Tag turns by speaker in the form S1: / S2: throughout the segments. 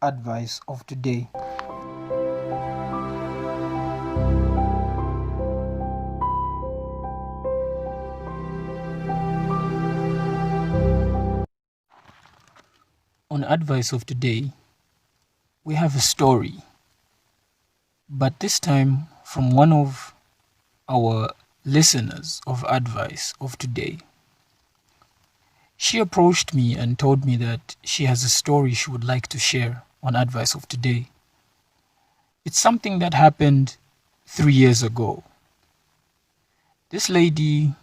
S1: advice of today. On advice of today, we have a story, but this time from one of our listeners of advice of today. She approached me and told me that she has a story she would like to share on advice of today. It's something that happened 3 years ago. This lady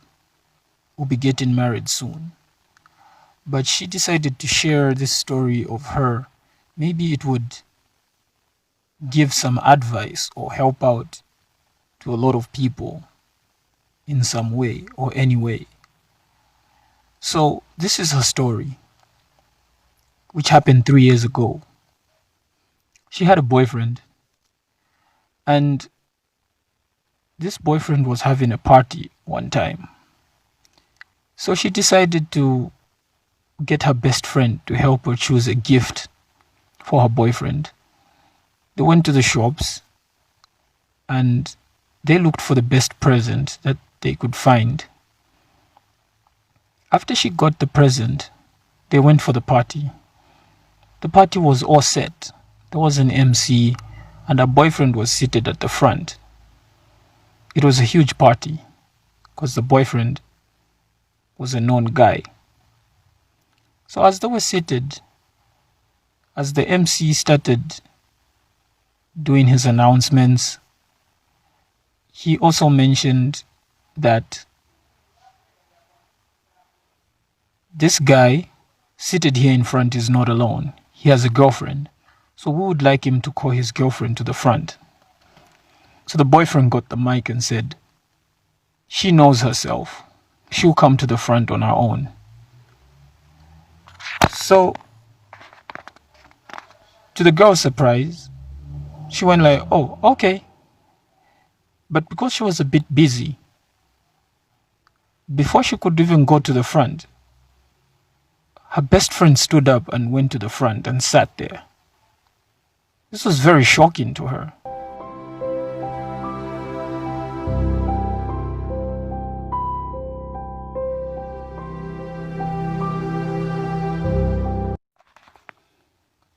S1: will be getting married soon, but she decided to share this story of her. Maybe it would give some advice or help out to a lot of people in some way or any way. So, this is her story, which happened 3 years ago. She had a boyfriend, and this boyfriend was having a party one time. So, she decided to get her best friend to help her choose a gift for her boyfriend. They went to the shops and they looked for the best present that they could find. After she got the present, they went for the party. The party was all set. There was an MC and her boyfriend was seated at the front. It was a huge party because the boyfriend was a known guy. So as they were seated, as the MC started doing his announcements, he also mentioned that this guy seated here in front is not alone. He has a girlfriend. So we would like him to call his girlfriend to the front. So the boyfriend got the mic and said, she knows herself. She'll come to the front on her own. So, to the girl's surprise, she went like, oh, okay. But because she was a bit busy, before she could even go to the front, her best friend stood up and went to the front and sat there. This was very shocking to her.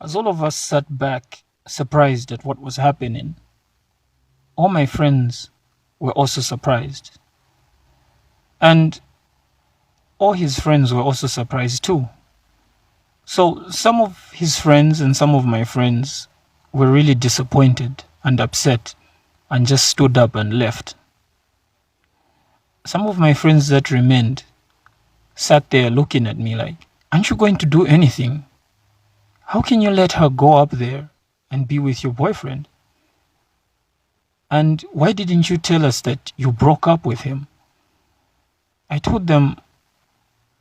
S1: As all of us sat back, surprised at what was happening, all my friends were also surprised. And all his friends were also surprised too. So some of his friends and some of my friends were really disappointed and upset and just stood up and left. Some of my friends that remained sat there looking at me like, aren't you going to do anything? How can you let her go up there and be with your boyfriend? And why didn't you tell us that you broke up with him? I told them,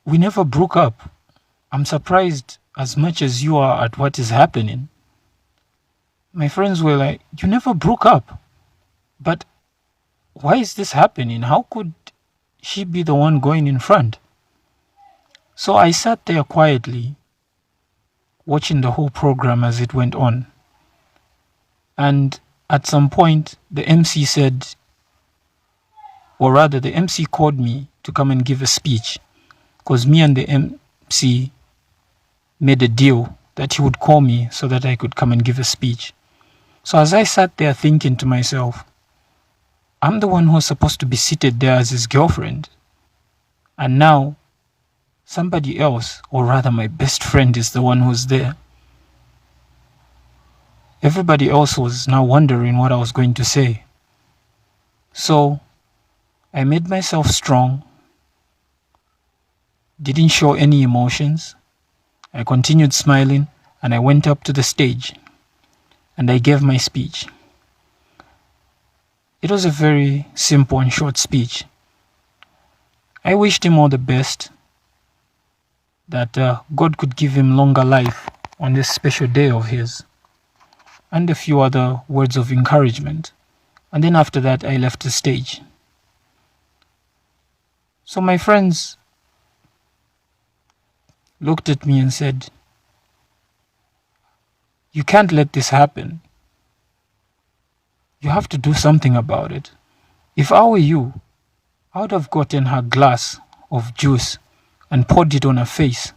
S1: we never broke up. I'm surprised as much as you are at what is happening. My friends were like, you never broke up. But why is this happening? How could she be the one going in front? So I sat there quietly, watching the whole program as it went on. And at some point, the MC said, or rather, the MC called me to come and give a speech, because me and the MC made a deal that he would call me so that I could come and give a speech. So as I sat there thinking to myself, I'm the one who's supposed to be seated there as his girlfriend. And now, somebody else, or rather my best friend, is the one who's there. Everybody else was now wondering what I was going to say. So, I made myself strong, didn't show any emotions. I continued smiling and I went up to the stage and I gave my speech. It was a very simple and short speech. I wished him all the best, that God could give him longer life on this special day of his, and a few other words of encouragement. And then after that, I left the stage. So my friends looked at me and said, You can't let this happen. You have to do something about it. If I were you, I would have gotten her glass of juice and poured it on her face,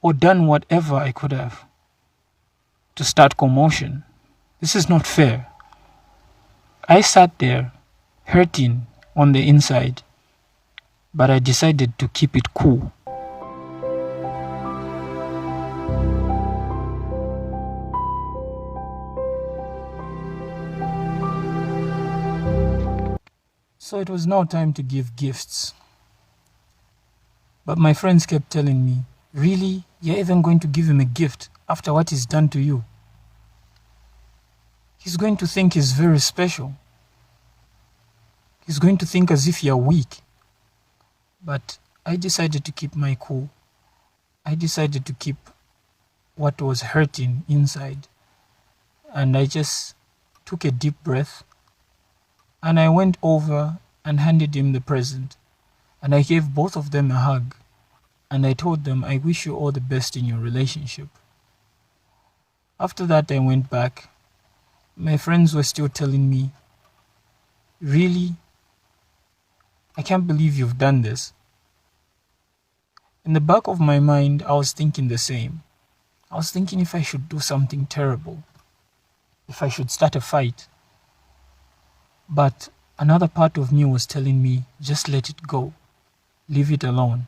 S1: or done whatever I could have to start commotion. This is not fair. I sat there, hurting on the inside, but I decided to keep it cool. So it was now time to give gifts. But my friends kept telling me, "Really? You're even going to give him a gift after what he's done to you? He's going to think he's very special. He's going to think as if you're weak." But I decided to keep my cool. I decided to keep what was hurting inside. And I just took a deep breath, and I went over and handed him the present. And I gave both of them a hug. And I told them, "I wish you all the best in your relationship." After that, I went back. My friends were still telling me, "Really? I can't believe you've done this." In the back of my mind, I was thinking the same. I was thinking if I should do something terrible, if I should start a fight. But another part of me was telling me, just let it go. Leave it alone.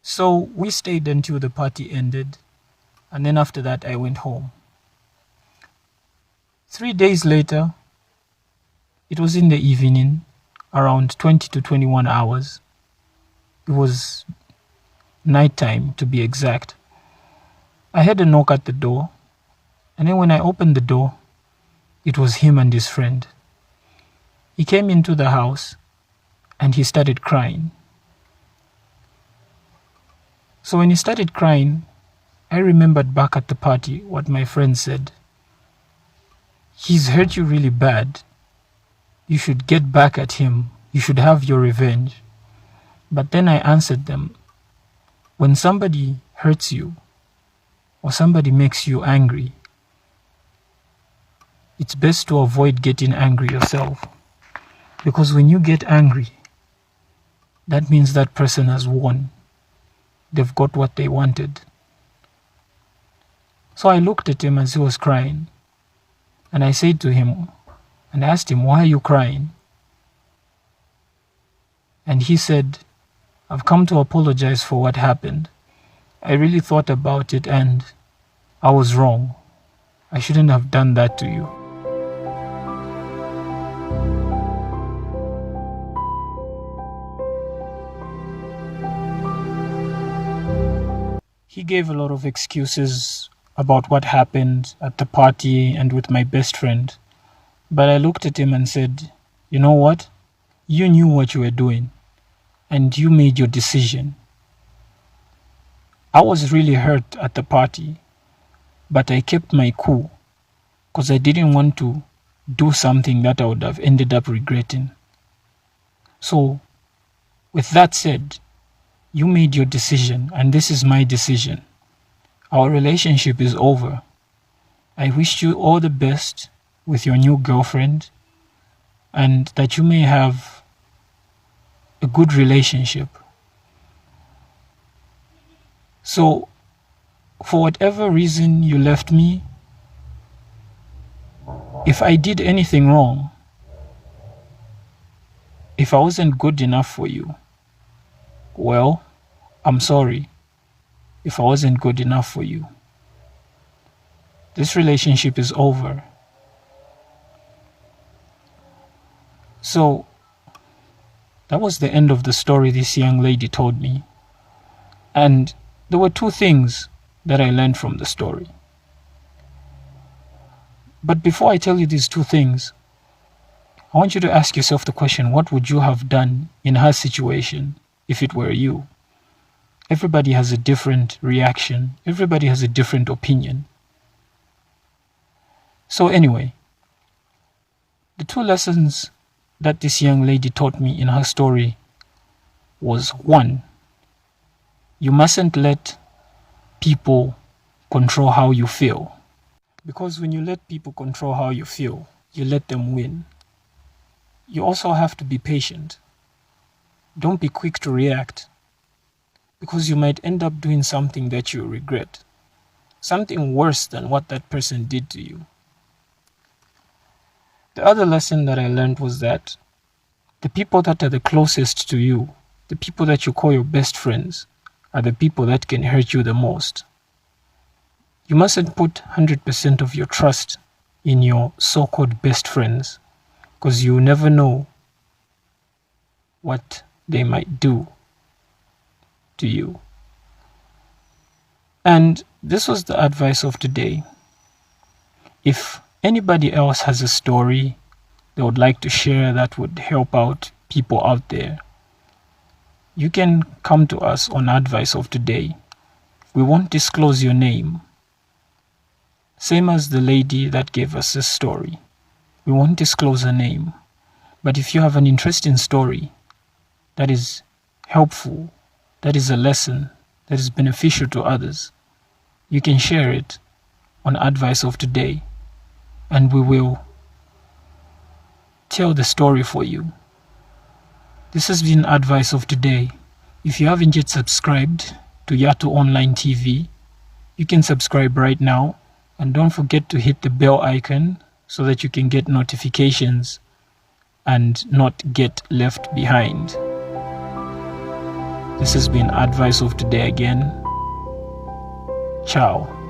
S1: So we stayed until the party ended, and then after that I went home. 3 days later, it was in the evening, around 20 to 21 hours. It was nighttime, to be exact. I heard a knock at the door, and then when I opened the door, it was him and his friend. He came into the house and he started crying. So when he started crying, I remembered back at the party what my friend said. "He's hurt you really bad. You should get back at him. You should have your revenge." But then I answered them, when somebody hurts you or somebody makes you angry, it's best to avoid getting angry yourself. Because when you get angry, that means that person has won. They've got what they wanted. So I looked at him as he was crying, and I said to him, and asked him, "Why are you crying?" And he said, "I've come to apologize for what happened. I really thought about it and I was wrong. I shouldn't have done that to you." He gave a lot of excuses about what happened at the party and with my best friend. But I looked at him and said, "You know what? You knew what you were doing and you made your decision. I was really hurt at the party, but I kept my cool because I didn't want to do something that I would have ended up regretting. So, with that said, you made your decision and this is my decision. Our relationship is over. I wish you all the best with your new girlfriend and that you may have a good relationship. So, for whatever reason you left me, if I did anything wrong, if I wasn't good enough for you, well, I'm sorry if I wasn't good enough for you. This relationship is over." So, that was the end of the story this young lady told me. And there were 2 things that I learned from the story. But before I tell you these 2 things, I want you to ask yourself the question, what would you have done in her situation if it were you? Everybody has a different reaction. Everybody has a different opinion. So anyway, the 2 lessons that this young lady taught me in her story was, 1, you mustn't let people control how you feel. Because when you let people control how you feel, you let them win. You also have to be patient. Don't be quick to react, because you might end up doing something that you regret. Something worse than what that person did to you. The other lesson that I learned was that the people that are the closest to you, the people that you call your best friends, are the people that can hurt you the most. You mustn't put 100% of your trust in your so-called best friends, because you never know what they might do to you. And this was the advice of today. If anybody else has a story they would like to share that would help out people out there, you can come to us on Advice of Today. We won't disclose your name. Same as the lady that gave us this story. We won't disclose her name. But if you have an interesting story that is helpful, that is a lesson, that is beneficial to others, you can share it on Advice of Today, and we will tell the story for you. This has been Advice of Today. If you haven't yet subscribed to Yato Online TV, you can subscribe right now, and don't forget to hit the bell icon so that you can get notifications and not get left behind. This has been Advice of Today again. Ciao.